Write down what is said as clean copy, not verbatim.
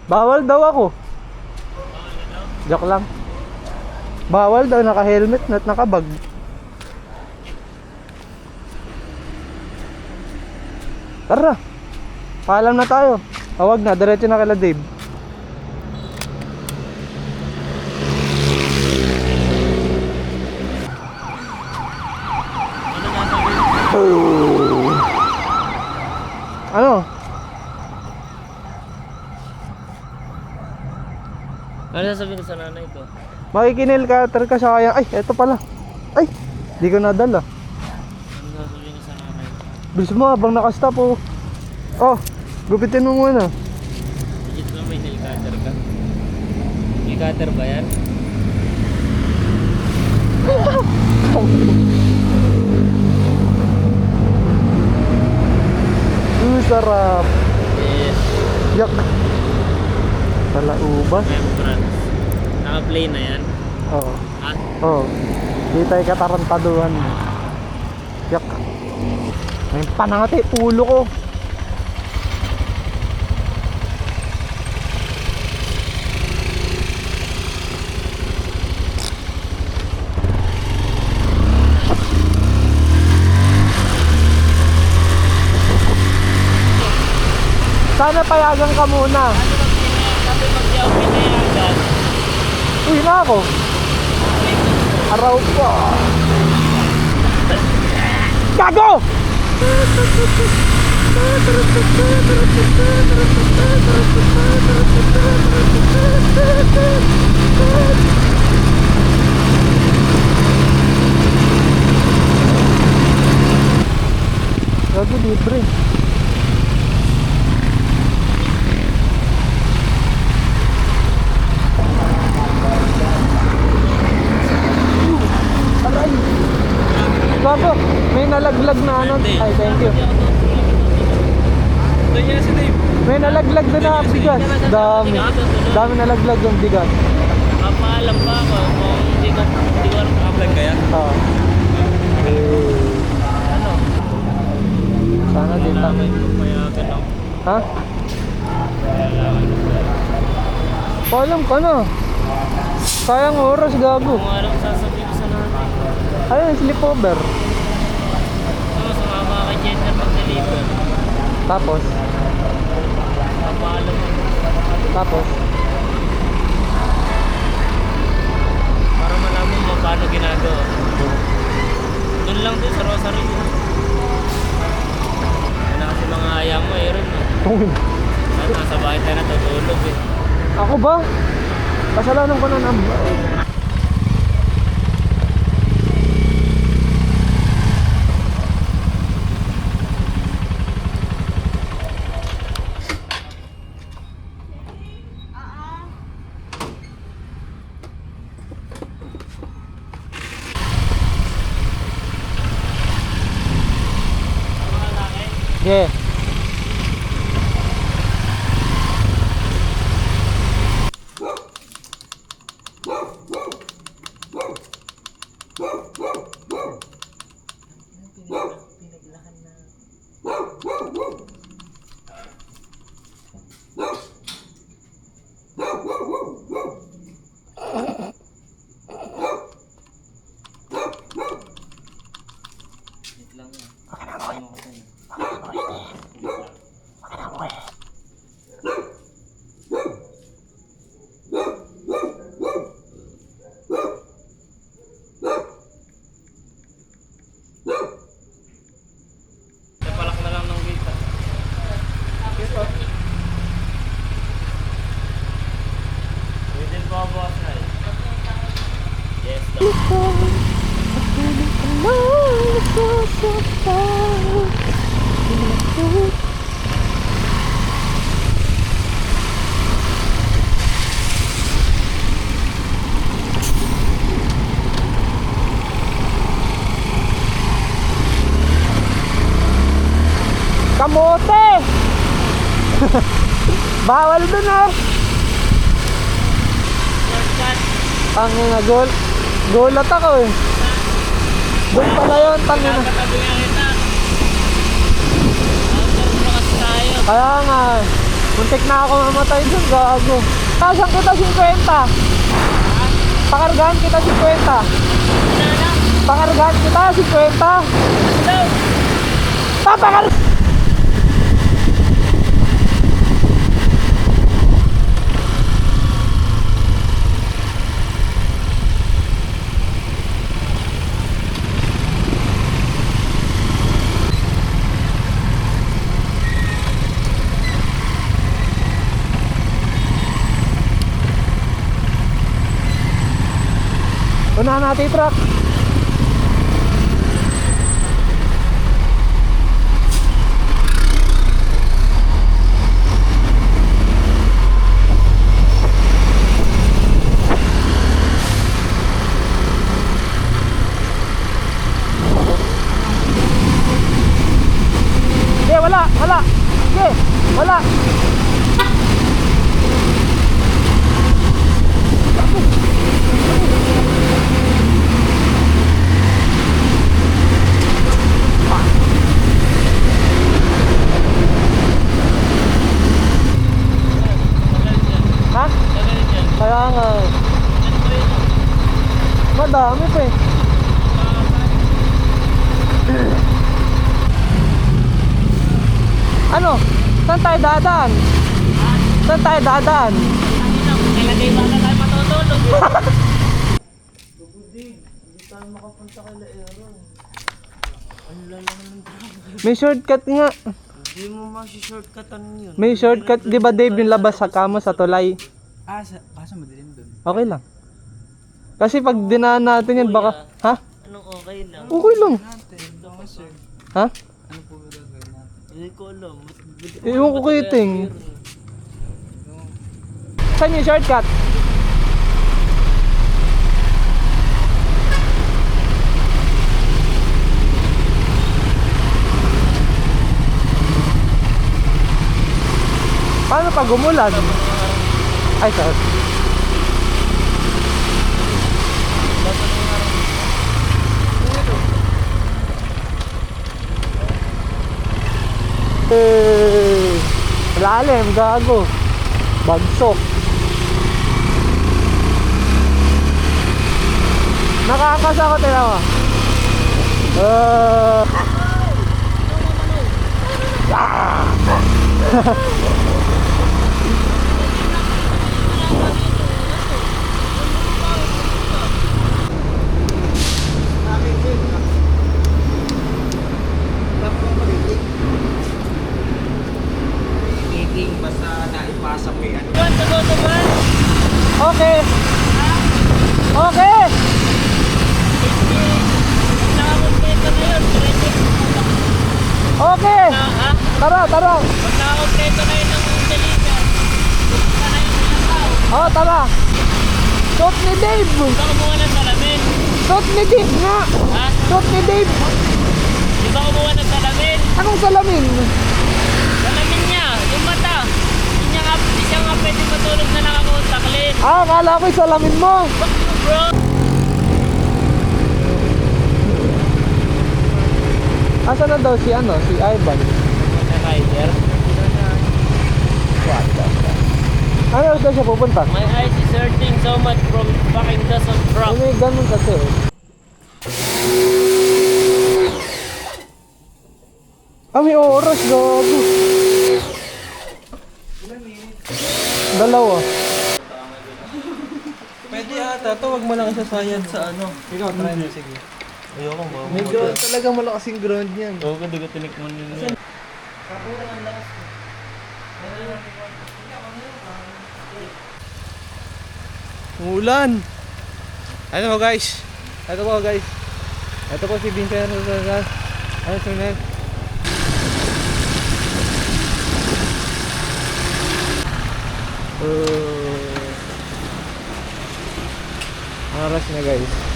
Bawal daw ako. Joke lang. Bawal daw naka-helmet at naka-bag. Tara. Paalam na tayo. Wag na, diretso na kila Dave. Oh. Ano? Ano sasabihin ko sa nanay ko? Makikinil ka, ka sa kaya. Ay, eto pala. Ay, di ko nadala. Ano sasabihin ko sa nanay ko? Bilis mo habang nakastop oh. Oh, gupitin mo muna. Legit ba may nail cutter ka? Nail cutter ba yan? Sarap. Yes. Yak. Talaubas. Membrance. Naka-play na yan? Oo. Ha? Oo. Di tayo katarantaduhan. Yak. May panangati, ulo ko. Sana payagan ka muna. Sabi pag di ako pinayagan. Uy na ako. Araw pa. Gago! Gago, libre. Gago, may nalaglag na ano. Ay, thank you. Doon yan si Dave. May nalaglag na na bigas. Dami. Dami nalaglag yung bigas. Papaalam pa ako kung hindi ko alam kakablog kaya. Oo. Ano? Sana din pa. Kailangan ko payagan ako. Ha? Kailangan ko payagan. Paalam ka na. Sayang oras, gago. Kung alam sasabihin ko sa nanay ko. Ayun, sleepover. Ano, sumama kay Jenner mag-deliver. Tapos, Papaalam ako. tapos. Para malaman mo paano ginagawa. Doon lang din sa Rosary. Yan kasi mga aya mo, Aaron. Saan nasa bahay tayo natutulog eh. Ako ba? Kasalanan ko na namba. Yeah. Wait lang yan. Napalak na lang ng gate. Within po boss na eh. Yes, Kamote! Bawal dun ah! Tangina, gulat ako eh. Doon pala yun, tangina. Katabi nga kita. Outdoor na kasi tayo. Kaya nga, Muntik na ako mamatay dun, gago. Tasan kita 50. Pakargahan kita 50. Pakargahan kita 50. Papakar... Unahan natin yung truck. Sige, wala. Sige, wala. Ha? Kaya nga. Madami pa eh. Ano? Saan tayo dadaan? Saan tayo dadaan? Kailangan ba na tayo matutulog? May shortcut nga. Hindi mo shortcutan yun. May shortcut, di ba Dave, yung labas sa kamo sa tulay? Kaso madilim dun. Okay lang. Kasi pag dinaan natin yan, baka... Ha? Anong okay lang? Okay lang. Ha? Ano po ba gagawin natin? Hindi ko alam. Ewan ko kayo, Ting. Saan yung shortcut? Paano pag umulan? Ay, sorry. Lalim, gago. Bagsok. Nakakasa ko, tila mo. Basta naipasa mo yan. Okay. Okay. Okay. Tara. Pag nakakompleto na yun ng deliver, pupunta na yung mga tao. Oh, tara. Suot ni Dave. Di ba kumuha ng salamin? Suot ni Dave nga. Ha? Suot ni Dave. Di ba kumuha ng salamin? Anong salamin? Salamin niya, yung mata. Hindi siya nga pwede matulog na nakakontak lens. Ah, akala ko yung salamin mo. Bro! Asa na daw si Ivan? Na rider. What the fuck? Ano daw siya pupunta? My eyes is hurting so much from fucking dust of truck. May ganun kasi. May oras, gago. Dalawa. Pwede ata to, wag mo lang isasayad sa ano. Ikaw, try mo, sige. Ayoko ba? Medyo talagang malakas yung ground niyan. Oo, ganda ka tinikman yun. Umulan. Ano po guys? Ito po si Vincent. Ano sunod? Oras na guys.